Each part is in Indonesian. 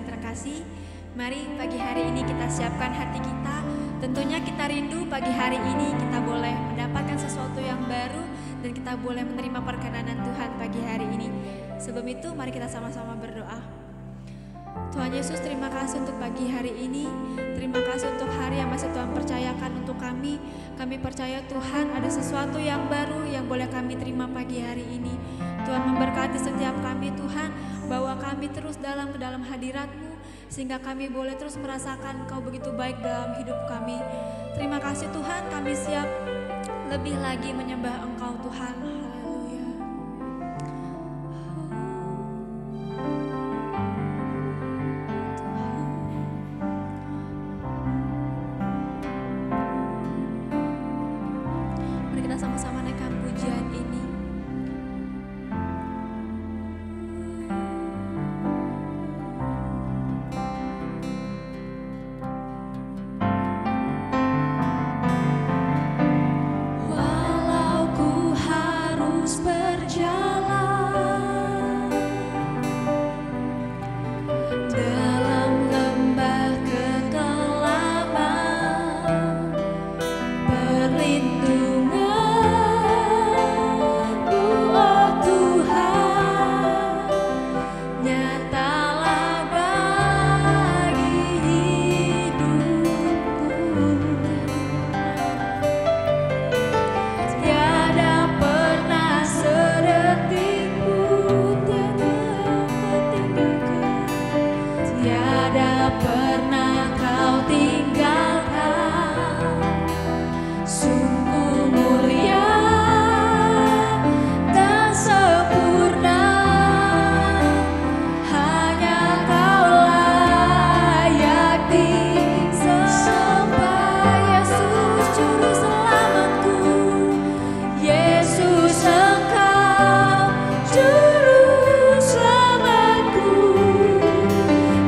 yang terkasih, mari pagi hari ini kita siapkan hati kita. Tentunya kita rindu pagi hari ini kita boleh mendapatkan sesuatu yang baru dan kita boleh menerima perkenanan Tuhan pagi hari ini. Sebelum itu mari kita sama-sama berdoa. Tuhan Yesus, terima kasih untuk pagi hari ini. Terima kasih untuk hari yang masih Tuhan percayakan untuk kami. Kami percaya Tuhan ada sesuatu yang baru yang boleh kami terima pagi hari ini. Tuhan memberkati setiap kami Tuhan, bawa kami terus dalam hadirat-Mu sehingga kami boleh terus merasakan Engkau begitu baik dalam hidup kami. Terima kasih Tuhan, kami siap lebih lagi menyembah Engkau Tuhan. Haleluya. Mari kita sama-sama naikkan pujian ini.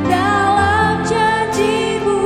Dalam janji-Mu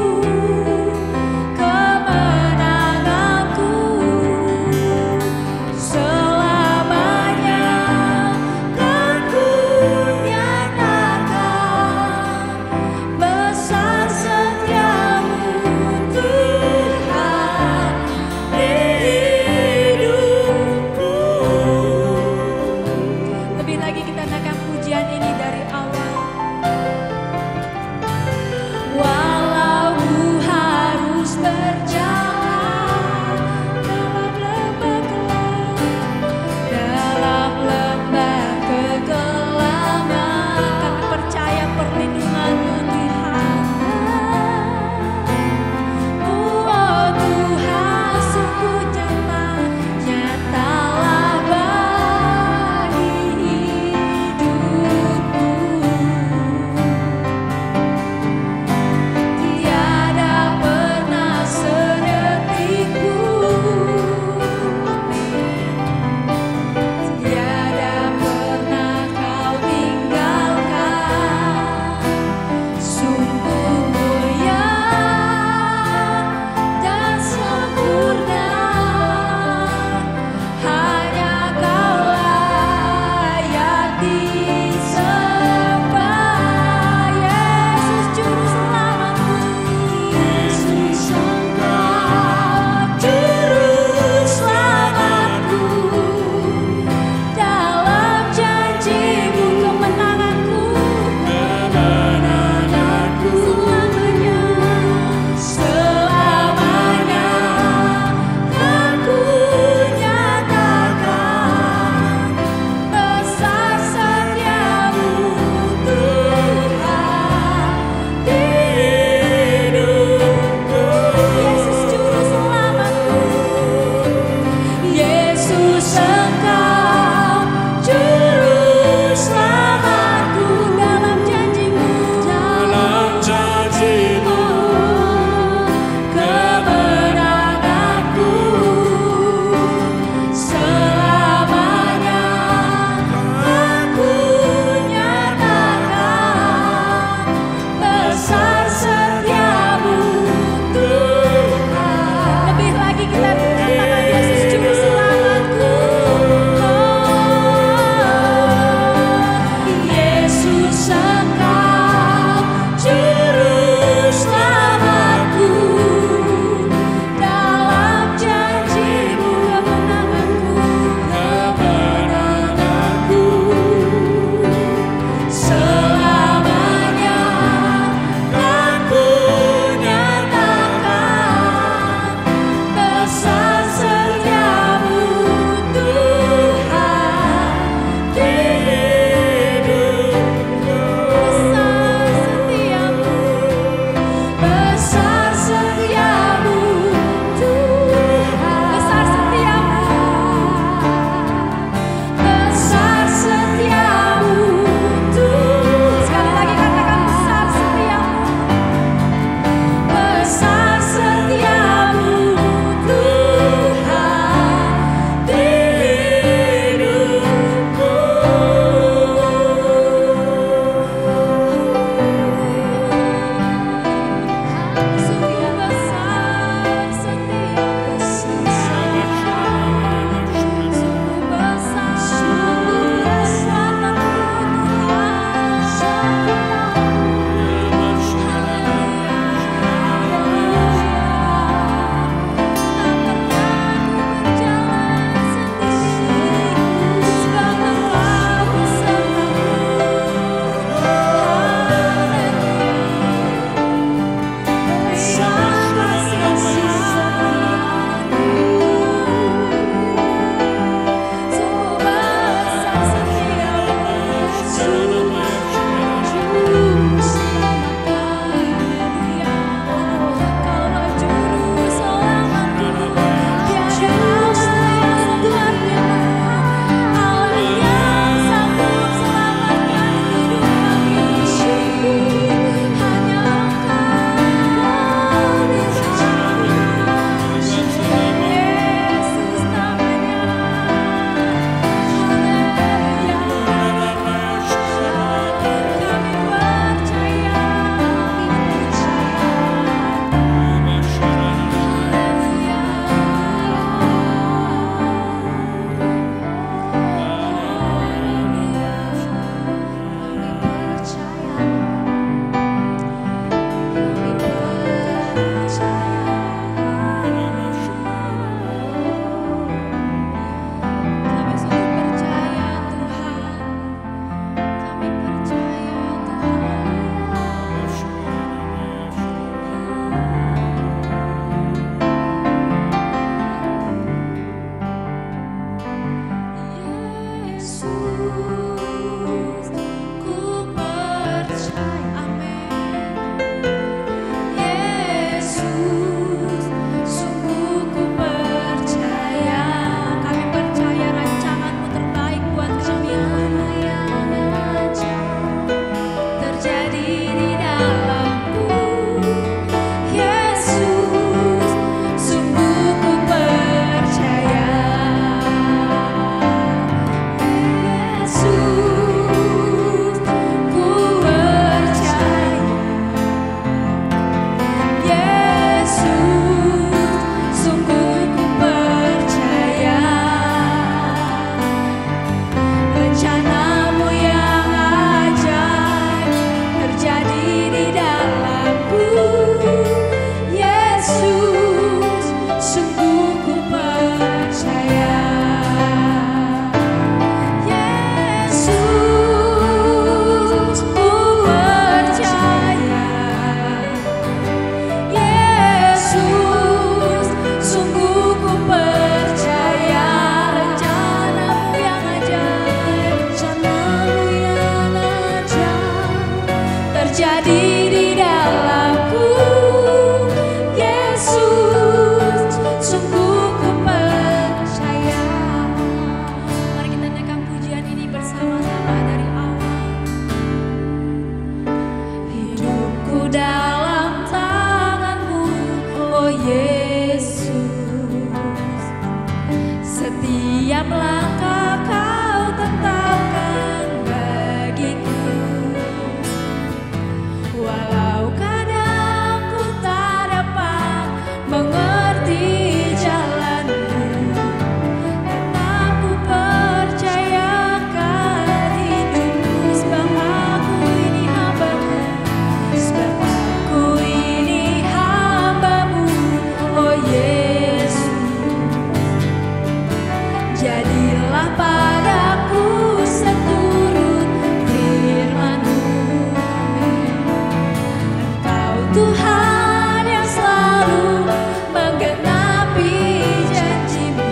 Tuhan yang selalu menggenapi janji-Mu.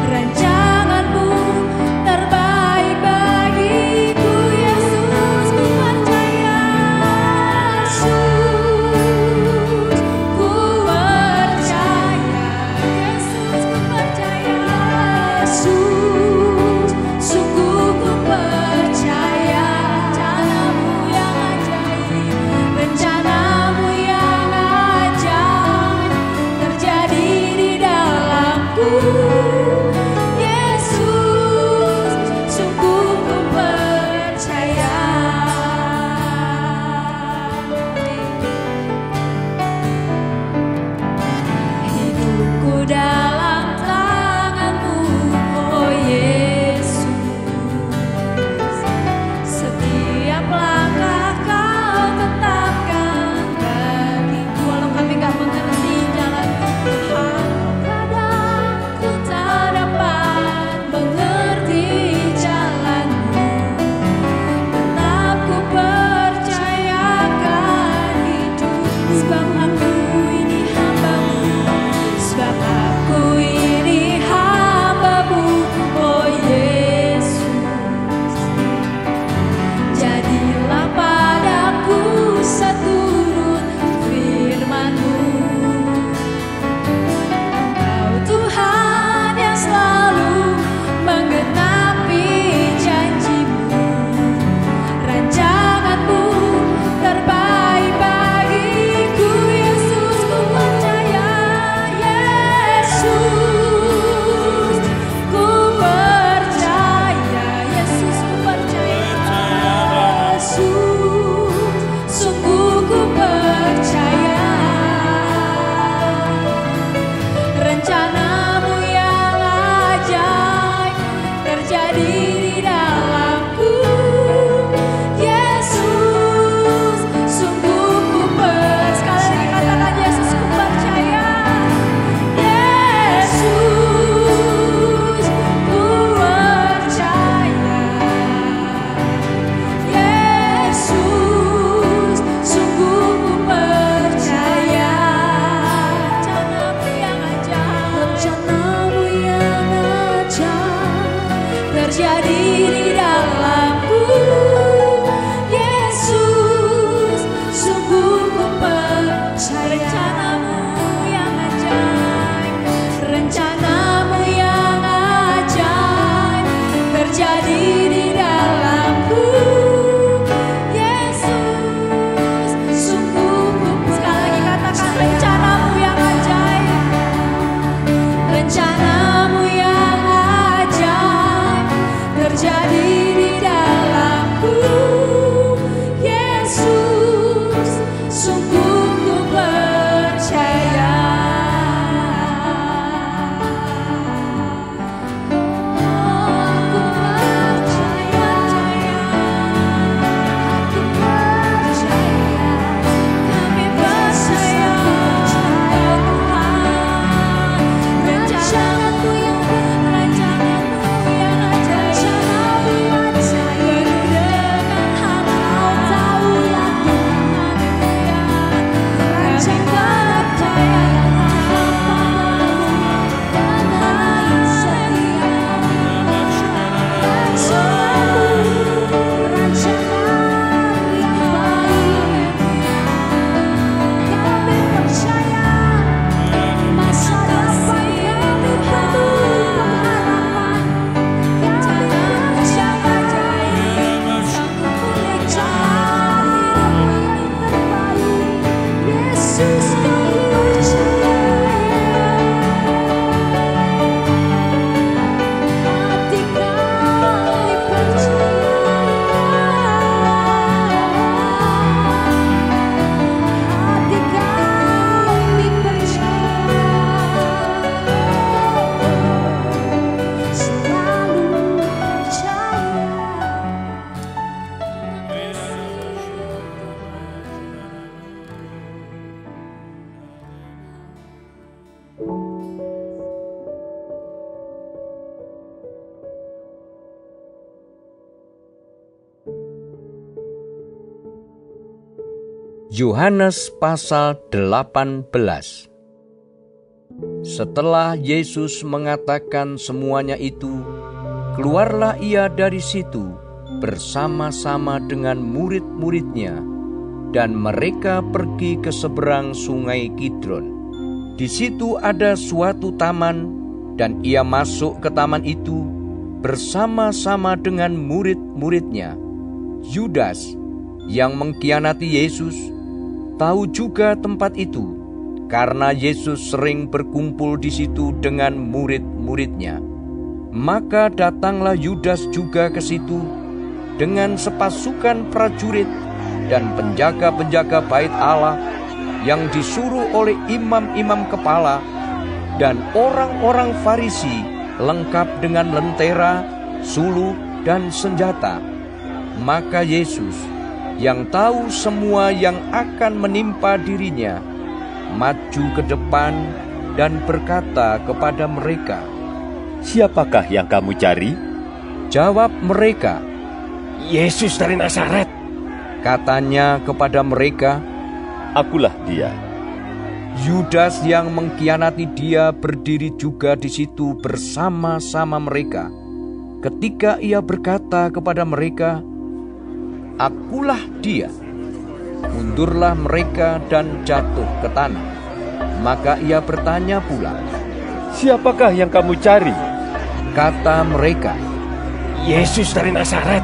Rancangan-Mu terbaik bagiku, Yesus, ku percaya. Yesus, ku percaya. Yesus, ku percaya. Yesus, sungguh ku percaya. Rencana-Mu yang ajaib, rencana-Mu yang ajaib terjadi di dalamku. Yesus, sungguh ku percaya. Hidupku dalam tangan-Mu, oh Yesus. Setiap langkah Kau tetapkan bagiku. Walau kami gak mengerti jalan Tuhan, kadang ku tak dapat mengerti jalan-Mu. Tetap ku percayakan hidup, sebab aku ini hamba-Mu. Sebab aku ini hamba-Mu, oh Yesus. Jadilah padaku seturut firman-Mu. Engkau Tuhan yang selalu menggenapi janji-Mu. Rancangan-Mu terbaik bagiku, Yesus, ku percaya. Yesus, ku percaya. Yesus, ku percaya. Yesus, sungguh ku percaya. Rencana-Mu yang ajaib terjadi di dalamku. Yesus, sungguh ku percaya. Sekali lagi katakan, Yesus, ku percaya. Yesus, ku percaya. Yesus, sungguh ku percaya. Rencana-Mu yang ajaib, rencana-Mu yang ajaib terjadi di dalamku. Yesus, sungguh ku percaya. Rencana-Mu yang ajaib, rencana-Mu yang ajaib terjadi di dalamku. Yesus, sungguh ku sekali lagi katakan, rencana-Mu yang ajaib, rencana-Mu yang ajaib terjadi di dalamku. Yesus, sungguh ku percaya. Aku percaya, aku percaya, kami percaya Tuhan. Rencana-Mu yang ajaib, penuh dengan hal Kau tahu yang Tuhan. Yohanes pasal 18. Setelah Yesus mengatakan semuanya itu, keluarlah ia dari situ bersama-sama dengan murid-muridnya, dan mereka pergi ke seberang sungai Kidron. Di situ ada suatu taman, dan ia masuk ke taman itu bersama-sama dengan murid-muridnya. Yudas yang mengkhianati Yesus tahu juga tempat itu, karena Yesus sering berkumpul di situ dengan murid-muridnya. Maka datanglah Yudas juga ke situ dengan sepasukan prajurit dan penjaga-penjaga bait Allah yang disuruh oleh imam-imam kepala dan orang-orang Farisi, lengkap dengan lentera, suluh, dan senjata. Maka Yesus yang tahu semua yang akan menimpa dirinya, maju ke depan dan berkata kepada mereka, "Siapakah yang kamu cari?" Jawab mereka, "Yesus dari Nazaret." Katanya kepada mereka, "Akulah dia." Yudas yang mengkhianati dia berdiri juga di situ bersama-sama mereka. Ketika ia berkata kepada mereka, "Akulah dia," mundurlah mereka dan jatuh ke tanah. Maka ia bertanya pula, "Siapakah yang kamu cari?" Kata mereka, "Yesus dari Nazaret."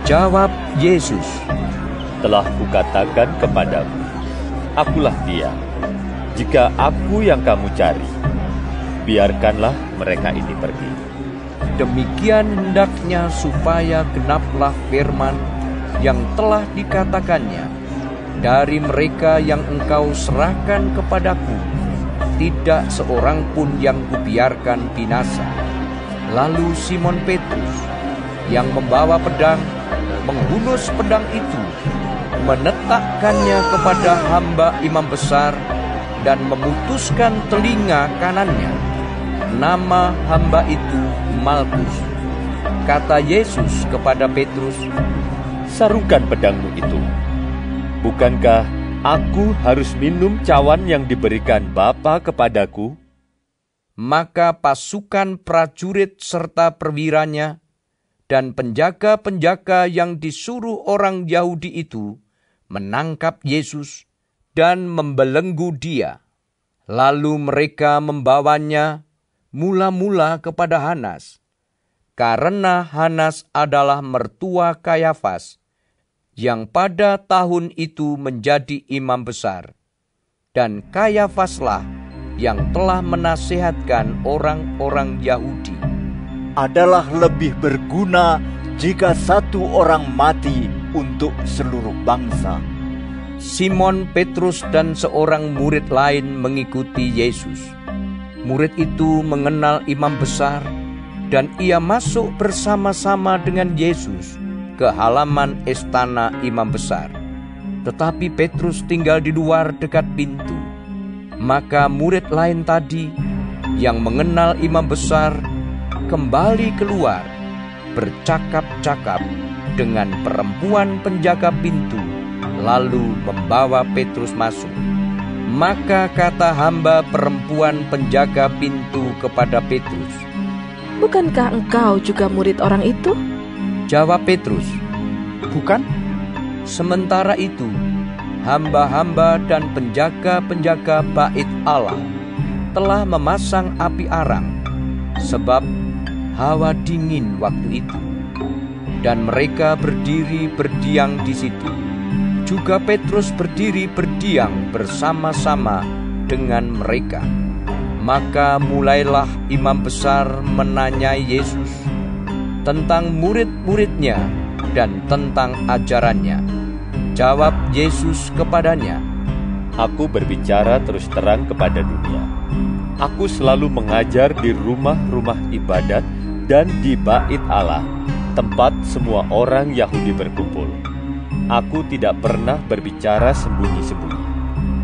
Jawab Yesus, "Telah kukatakan kepadamu, akulah dia. Jika aku yang kamu cari, biarkanlah mereka ini pergi." Demikian hendaknya supaya genaplah firman yang telah dikatakannya, "Dari mereka yang engkau serahkan kepadaku, tidak seorang pun yang kubiarkan binasa." Lalu Simon Petrus yang membawa pedang menghunus pedang itu, menetakkannya kepada hamba imam besar dan memutuskan telinga kanannya. Nama hamba itu Malkus. Kata Yesus kepada Petrus, "Sarungkan pedangmu itu. Bukankah aku harus minum cawan yang diberikan Bapa kepadaku?" Maka pasukan prajurit serta perwiranya dan penjaga-penjaga yang disuruh orang Yahudi itu menangkap Yesus dan membelenggu dia. Lalu mereka membawanya mula-mula kepada Hanas, karena Hanas adalah mertua Kayafas, yang pada tahun itu menjadi imam besar. Dan Kayafaslah yang telah menasihatkan orang-orang Yahudi. Adalah lebih berguna jika satu orang mati untuk seluruh bangsa. Simon Petrus dan seorang murid lain mengikuti Yesus. Murid itu mengenal imam besar, dan ia masuk bersama-sama dengan Yesus ke halaman istana imam besar. Tetapi Petrus tinggal di luar dekat pintu. Maka murid lain tadi yang mengenal imam besar kembali keluar, bercakap-cakap dengan perempuan penjaga pintu, lalu membawa Petrus masuk. Maka kata hamba perempuan penjaga pintu kepada Petrus, "Bukankah engkau juga murid orang itu?" Jawab Petrus, Bukan? Sementara itu, hamba-hamba dan penjaga-penjaga bait Allah telah memasang api arang, sebab hawa dingin waktu itu. Dan mereka berdiri berdiam di situ. Juga Petrus berdiri berdiam bersama-sama dengan mereka. Maka mulailah imam besar menanyai Yesus tentang murid-muridnya dan tentang ajarannya. Jawab Yesus kepadanya, "Aku berbicara terus terang kepada dunia. Aku selalu mengajar di rumah-rumah ibadat dan di bait Allah, tempat semua orang Yahudi berkumpul. Aku tidak pernah berbicara sembunyi-sembunyi.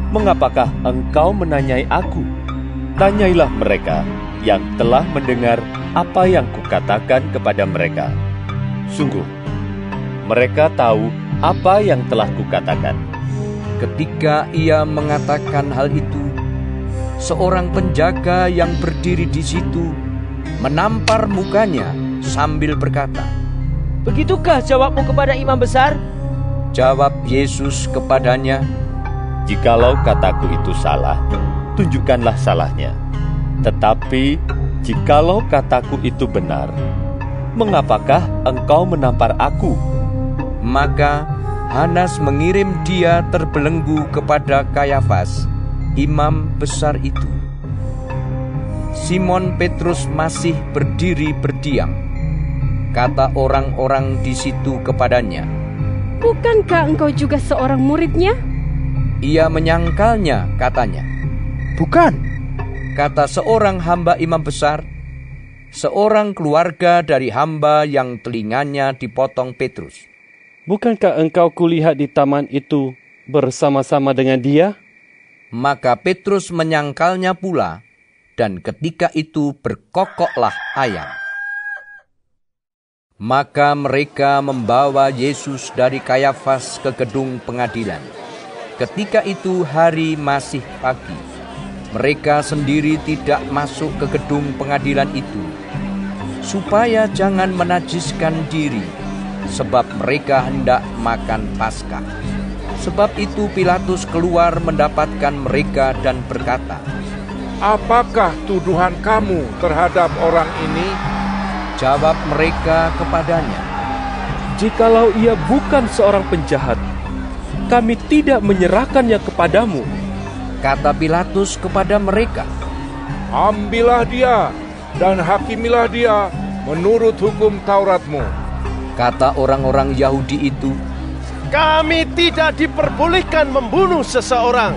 Mengapakah engkau menanyai aku? Tanyailah mereka yang telah mendengar apa yang kukatakan kepada mereka. Sungguh, mereka tahu apa yang telah kukatakan." Ketika ia mengatakan hal itu, seorang penjaga yang berdiri di situ menampar mukanya sambil berkata, "Begitukah jawabmu kepada imam besar?" Jawab Yesus kepadanya, "Jikalau kataku itu salah, tunjukkanlah salahnya. Tetapi jikalau kataku itu benar, mengapakah engkau menampar aku?" Maka Hanas mengirim dia terbelenggu kepada Kayafas, imam besar itu. Simon Petrus masih berdiri berdiam. Kata orang-orang di situ kepadanya, "Bukankah engkau juga seorang muridnya?" Ia menyangkalnya, katanya, Bukan. kata seorang hamba imam besar, seorang keluarga dari hamba yang telinganya dipotong Petrus. "Bukankah engkau kulihat di taman itu bersama-sama dengan dia?" Maka Petrus menyangkalnya pula, dan ketika itu berkokoklah ayam. Maka mereka membawa Yesus dari Kayafas ke gedung pengadilan. Ketika itu hari masih pagi. Mereka sendiri tidak masuk ke gedung pengadilan itu, supaya jangan menajiskan diri, sebab mereka hendak makan Paskah. Sebab itu Pilatus keluar mendapatkan mereka dan berkata, "Apakah tuduhan kamu terhadap orang ini?" Jawab mereka kepadanya, "Jikalau ia bukan seorang penjahat, kami tidak menyerahkannya kepadamu." Kata Pilatus kepada mereka, "Ambillah dia dan hakimilah dia menurut hukum Tauratmu." Kata orang-orang Yahudi itu, Kami tidak diperbolehkan membunuh seseorang.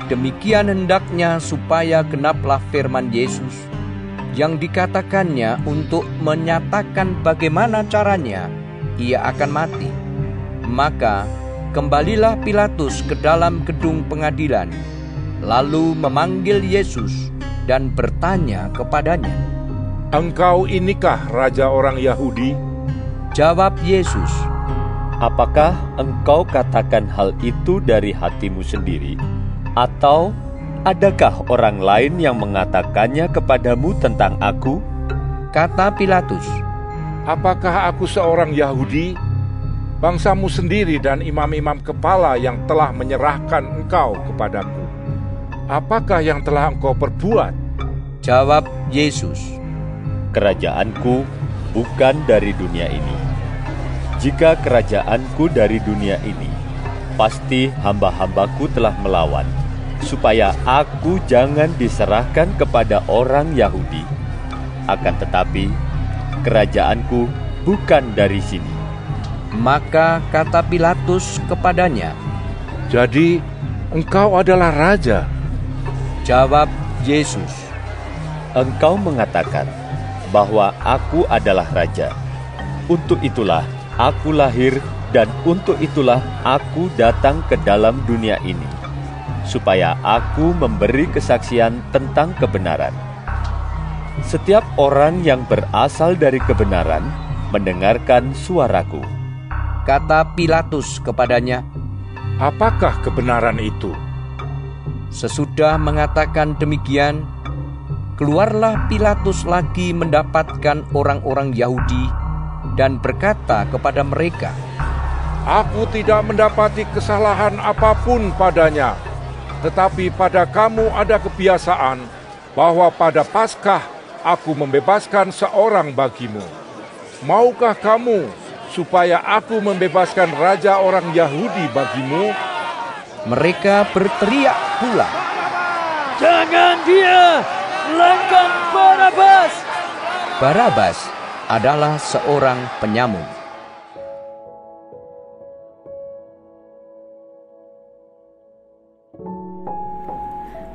demikian hendaknya supaya genaplah firman Yesus yang dikatakannya untuk menyatakan bagaimana caranya ia akan mati. Maka kembalilah Pilatus ke dalam gedung pengadilan, lalu memanggil Yesus dan bertanya kepadanya, "Engkau inikah raja orang Yahudi?" Jawab Yesus, Apakah engkau katakan hal itu dari hatimu sendiri? Atau adakah orang lain yang mengatakannya kepadamu tentang aku? Kata Pilatus, "Apakah aku seorang Yahudi? Bangsamu sendiri dan imam-imam kepala yang telah menyerahkan engkau kepadaku. Apakah yang telah engkau perbuat?" Jawab Yesus, Kerajaanku bukan dari dunia ini. Jika kerajaanku dari dunia ini, pasti hamba-hambaku telah melawan, supaya aku jangan diserahkan kepada orang Yahudi. Akan tetapi, kerajaanku bukan dari sini. Maka kata Pilatus kepadanya, "Jadi engkau adalah raja?" Jawab Yesus, Engkau mengatakan bahwa aku adalah raja. Untuk itulah aku lahir dan untuk itulah aku datang ke dalam dunia ini, supaya aku memberi kesaksian tentang kebenaran. Setiap orang yang berasal dari kebenaran mendengarkan suaraku. Kata Pilatus kepadanya, "Apakah kebenaran itu?" sesudah mengatakan demikian, keluarlah Pilatus lagi mendapatkan orang-orang Yahudi dan berkata kepada mereka, "Aku tidak mendapati kesalahan apapun padanya. Tetapi pada kamu ada kebiasaan bahwa pada Paskah aku membebaskan seorang bagimu. Maukah kamu supaya aku membebaskan raja orang Yahudi bagimu?" Mereka berteriak pula, "Jangan dia! Langgang Barabas!" Barabas adalah seorang penyamun.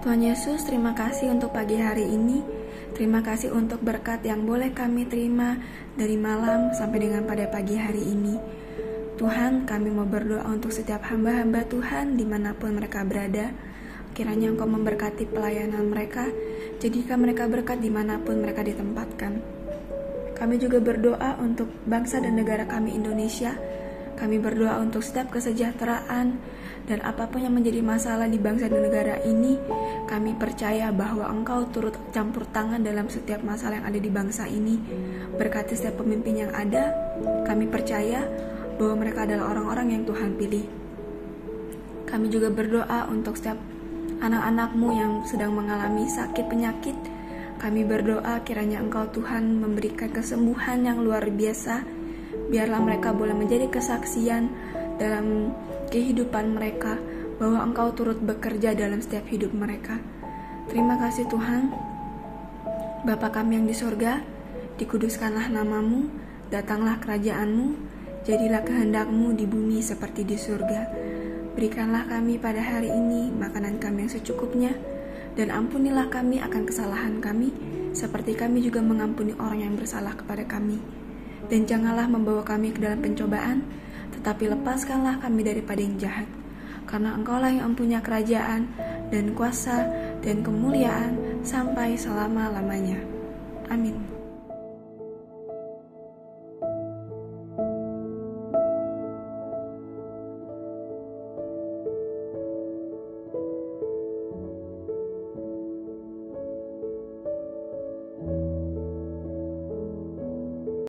Tuhan Yesus, terima kasih untuk pagi hari ini. Terima kasih untuk berkat yang boleh kami terima dari malam sampai dengan pada pagi hari ini. Tuhan, kami mau berdoa untuk setiap hamba-hamba Tuhan dimanapun mereka berada. Kiranya Engkau memberkati pelayanan mereka, jadikan mereka berkat dimanapun mereka ditempatkan. Kami juga berdoa untuk bangsa dan negara kami Indonesia. Kami berdoa untuk setiap kesejahteraan Dan apapun yang menjadi masalah di bangsa dan negara ini, kami percaya bahwa Engkau turut campur tangan dalam setiap masalah yang ada di bangsa ini. Berkati setiap pemimpin yang ada, kami percaya bahwa mereka adalah orang-orang yang Tuhan pilih. Kami juga berdoa untuk setiap anak-anak-Mu yang sedang mengalami sakit penyakit. Kami berdoa kiranya Engkau Tuhan memberikan kesembuhan yang luar biasa. Biarlah mereka boleh menjadi kesaksian dalam kehidupan mereka bahwa Engkau turut bekerja dalam setiap hidup mereka. Terima kasih Tuhan. Bapa kami yang di sorga, dikuduskanlah nama-Mu, datanglah kerajaan-Mu, jadilah kehendak-Mu di bumi seperti di surga. Berikanlah kami pada hari ini makanan kami yang secukupnya, dan ampunilah kami akan kesalahan kami, seperti kami juga mengampuni orang yang bersalah kepada kami. Dan janganlah membawa kami ke dalam pencobaan, tetapi lepaskanlah kami daripada yang jahat. Karena Engkaulah yang mempunyai kerajaan, dan kuasa, dan kemuliaan, sampai selama-lamanya. Amin.